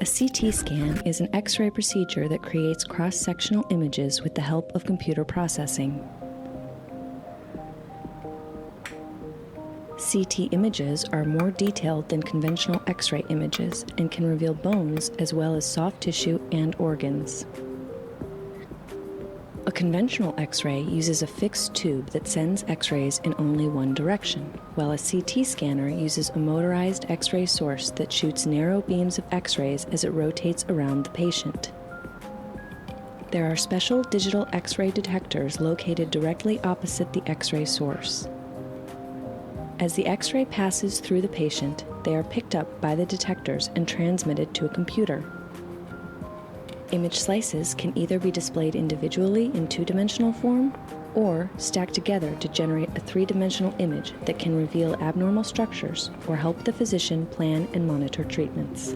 A CT scan is an X-ray procedure that creates cross-sectional images with the help of computer processing. CT images are more detailed than conventional X-ray images and can reveal bones as well as soft tissue and organs. A conventional X-ray uses a fixed tube that sends X-rays in only one direction, while a CT scanner uses a motorized X-ray source that shoots narrow beams of X-rays as it rotates around the patient. There are special digital X-ray detectors located directly opposite the X-ray source. As the X-ray passes through the patient, they are picked up by the detectors and transmitted to a computer. Image slices can either be displayed individually in two-dimensional form or stacked together to generate a three-dimensional image that can reveal abnormal structures or help the physician plan and monitor treatments.